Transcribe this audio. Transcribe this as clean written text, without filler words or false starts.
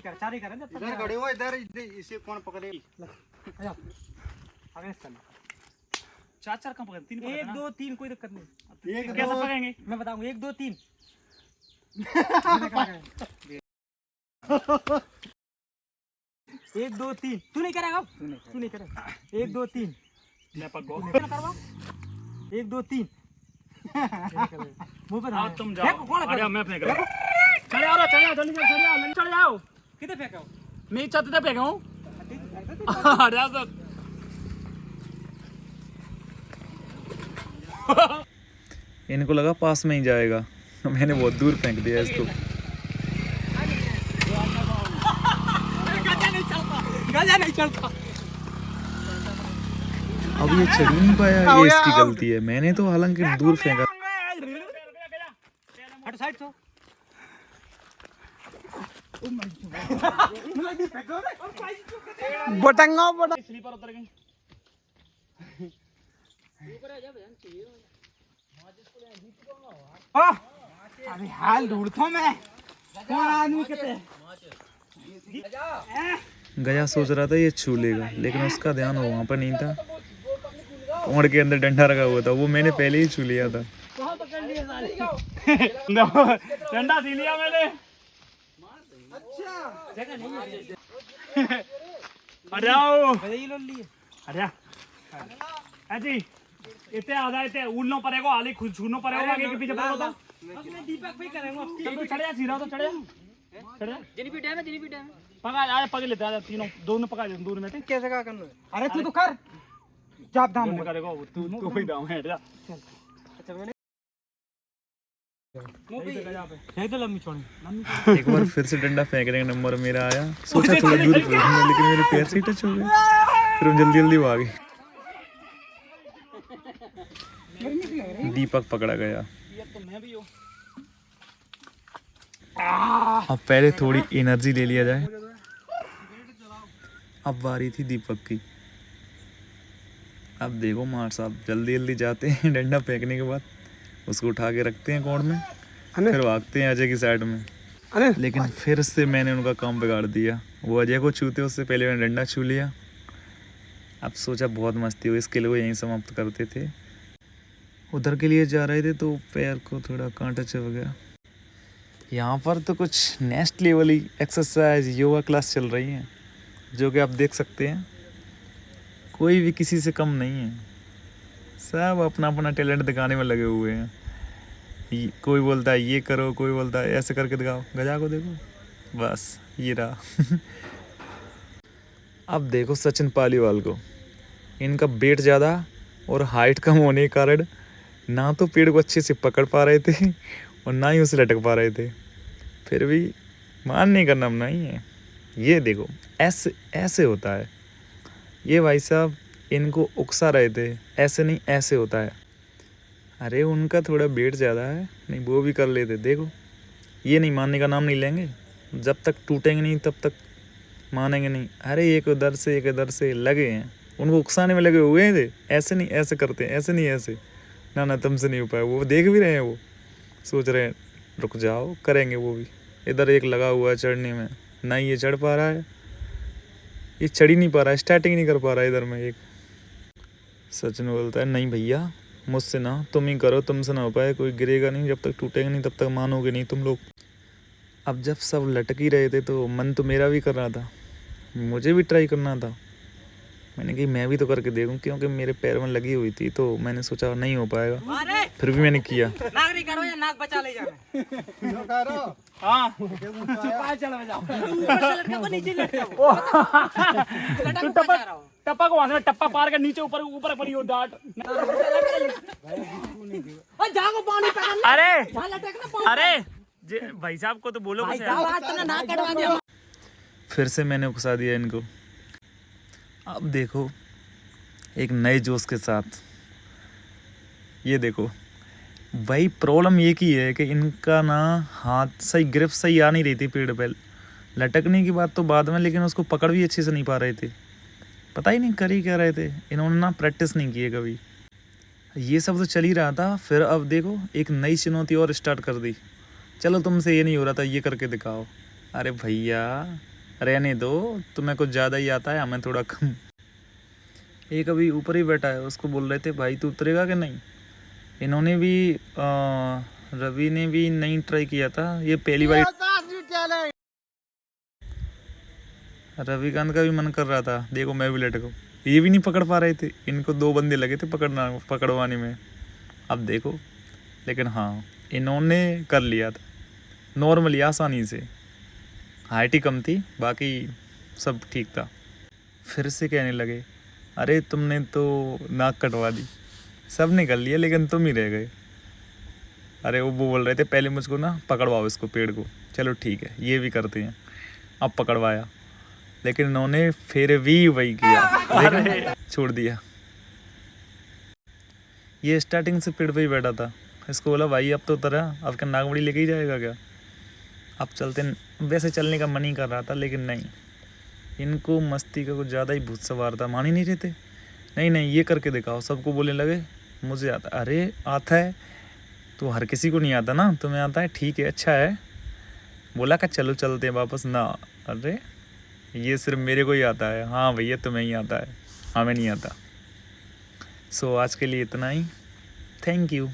कर, चार ही कर जब तक इधर खड़े हो, इधर इसे कौन पकड़े? आजा आगे चल। चार चार कम पकड़, 3 पकड़ 1 2 3 कोई दिक्कत नहीं। कैसे पकड़ेंगे? मैं बताऊंगा 1 2 3 1 2 3 तू नहीं करेगा, तू नहीं करेगा। 1 2 3 मैं पकड़ो। 1 2 3 मुंह पे आओ तुम जाओ। अरे मैं फेंक रहा हूं। चले आओ, चले आओ, जल्दी चले आओ, चले जाओ। कितने फेंका हो? मैं छत पे फेंका हूं। अरे यार सब इनको लगा पास में ही जाएगा, मैंने बहुत दूर फेंक दिया इसको। गजा नहीं चलता। अब ये चढ़ नहीं पाया, ये इसकी गलती है। मैंने तो हालांकि दूर फेंका। हट साइड से। बटंगा बटा स्लीपर उतर गई। अरे हाल ढूंढता मैं कौन आदमी कहते। गया सोच रहा था ये छू लेगा, लेकिन उसका ध्यान वहाँ पर नहीं था। कोड़ के अंदर डंडा रखा हुआ था, वो मैंने पहले ही छू लिया था। डंडा सी लिया मैंने। जगह नहीं है। अरे आओ, ये लो लिए। अरे अजी इतने आधा इतने उड़नो पड़ेगा, आली खुद छूनो पड़ेगा, आगे के पीछे पड़ेगा। तो अपने दीपक पे करेंगे। तब तो चढ़ जा, सीधा तो चढ़ जा, चढ़ जा। जिनी भी डैम है, जिनी भी डैम है। पकड़ आ, पकड़ लेते हैं तीनों, दोनों पकड़ लेते दूर में थे। कैसे क्या करना है? अरे तू तो कर जाप दाम नहीं करेगा तू ही दाम है। जा अच्छा मैंने है तो लंबी छोड़ी। एक बार फिर से डंडा फेंकने का नंबर मेरा आया। सोचा थोड़ा दूर फेंकूंगा, लेकिन मेरे पैर से ही टच हो गए। फिर हम जल्दी जल्दी भागे। दीपक पकड़ा गया। तो मैं भी हूँ। अब पहले थोड़ी एनर्जी ले लिया जाए। अब बारी थी दीपक की। अब देखो मार साहब जल्दी जल्दी जाते हैं, डंडा फेंकने के बाद उसको उठा के रखते हैं कोण में, फिर भागते हैं अजय की साइड में। लेकिन फिर से मैंने उनका काम बिगाड़ दिया। वो अजय को छूते उससे पहले मैंने डंडा छू लिया। अब सोचा बहुत मस्ती हो, इसके लिए वो यहीं समाप्त करते थे। उधर के लिए जा रहे थे तो पैर को थोड़ा कांटा चुभ गया। यहाँ पर तो कुछ नेक्स्ट लेवल ही एक्सरसाइज योगा क्लास चल रही है, जो कि आप देख सकते हैं। कोई भी किसी से कम नहीं है, सब अपना अपना टैलेंट दिखाने में लगे हुए हैं। कोई बोलता है ये करो, कोई बोलता है ऐसे करके दिखाओ। गजा को देखो, बस ये रहा। अब देखो सचिन पालीवाल को, इनका वेट ज़्यादा और हाइट कम होने के कारण ना तो पेड़ को अच्छे से पकड़ पा रहे थे और ना ही उसे लटक पा रहे थे। फिर भी मानने का नाम नहीं है। ये देखो ऐसे ऐसे होता है। ये भाई साहब इनको उकसा रहे थे, ऐसे नहीं ऐसे होता है। अरे उनका थोड़ा वेट ज़्यादा है, नहीं वो भी कर लेते। देखो ये नहीं मानने का नाम नहीं लेंगे। जब तक टूटेंगे नहीं तब तक मानेंगे नहीं। अरे एक इधर से लगे हैं, उनको उकसाने में लगे हुए थे। ऐसे नहीं ऐसे करते हैं, ऐसे नहीं ऐसे। ना तुमसे नहीं हो पाया। वो देख भी रहे हैं, वो सोच रहे हैं रुक जाओ, करेंगे वो भी। इधर एक लगा हुआ है चढ़ने में, ना ये चढ़ पा रहा है, ये चढ़ ही नहीं पा रहा है, स्टार्टिंग नहीं कर पा रहा है। इधर में एक सचिन बोलता है नहीं भैया मुझसे ना, तुम ही करो, तुमसे ना हो पाए। कोई गिरेगा नहीं, जब तक टूटेगा नहीं तब तक मानोगे नहीं तुम लोग। अब जब सब लटक ही रहे थे तो मन तो मेरा भी कर रहा था, मुझे भी ट्राई करना था। मैंने कही मैं भी तो करके देखूं, क्योंकि मेरे पैर में लगी हुई थी। तो मैंने सोचा नहीं हो पाएगा, फिर भी मैंने किया। नाक नहीं करो या नाक बचा ले जाना। हाँ चुपा चला जाओ, ऊपर से लटके को नीचे लटका। तू टप्पा को वहां से टप्पा पार कर नीचे ऊपर ऊपर पड़ी हो डांट। और जाओ पानी पकड़ना। अरे जहां लटकना पानी। अरे भाई साहब को तो बोलो भाई कुछ। साहब आज तूने नाक कटवा दिया। फिर से मैंने उकसा दिया इनको। अब देखो एक नए जोश के साथ, ये देखो भाई प्रॉब्लम ये की है कि इनका ना हाथ सही, ग्रिप सही आ नहीं रही थी पेड़ पे। लटकने की बात तो बाद में, लेकिन उसको पकड़ भी अच्छे से नहीं पा रहे थे। पता ही नहीं कर ही क्या रहे थे। इन्होंने ना प्रैक्टिस नहीं की है कभी। ये सब तो चल ही रहा था, फिर अब देखो एक नई चुनौती और स्टार्ट कर दी। चलो तुमसे ये नहीं हो रहा था, ये करके दिखाओ। अरे भैया रहने दो, तुम्हें कुछ ज़्यादा ही आता है, हमें थोड़ा कम। एक अभी ऊपर ही बैठा है, उसको बोल रहे थे भाई तू उतरेगा कि नहीं। इन्होंने भी रवि ने भी नहीं ट्राई किया था, ये पहली बार। रविकांत का भी मन कर रहा था, देखो मैं भी लटकूं, ये भी नहीं पकड़ पा रहे थे। इनको 2 बंदे लगे थे पकड़वाने में, अब देखो। लेकिन हाँ, इन्होंने कर लिया था नॉर्मली, आसानी से। हाइट ही कम थी, बाकी सब ठीक था। फिर से कहने लगे अरे तुमने तो नाक कटवा दी। सब ने कर लिया लेकिन तुम ही रह गए। अरे वो बोल रहे थे पहले मुझको ना पकड़वाओ इसको, पेड़ को। चलो ठीक है, ये भी करते हैं। अब पकड़वाया, लेकिन इन्होंने फिर भी वही किया, लेकिन छोड़ दिया। ये स्टार्टिंग से पेड़ पे ही बैठा था। इसको बोला भाई अब तो उतरा, अब क्या नागमड़ी लेके ही जाएगा क्या। अब चलते, वैसे चलने का मन ही कर रहा था, लेकिन नहीं, इनको मस्ती का कुछ ज़्यादा ही भूत सवार था। मान ही नहीं रहे थे। नहीं नहीं ये करके दिखाओ, सबको बोलने लगे मुझे आता। अरे आता है तो हर किसी को नहीं आता ना, तुम्हें आता है ठीक है, अच्छा है। बोला कि चलो चलते हैं वापस ना। अरे ये सिर्फ मेरे को ही आता है। हाँ भैया तुम्हें ही आता है, हमें नहीं आता। सो आज के लिए इतना ही। Thank you.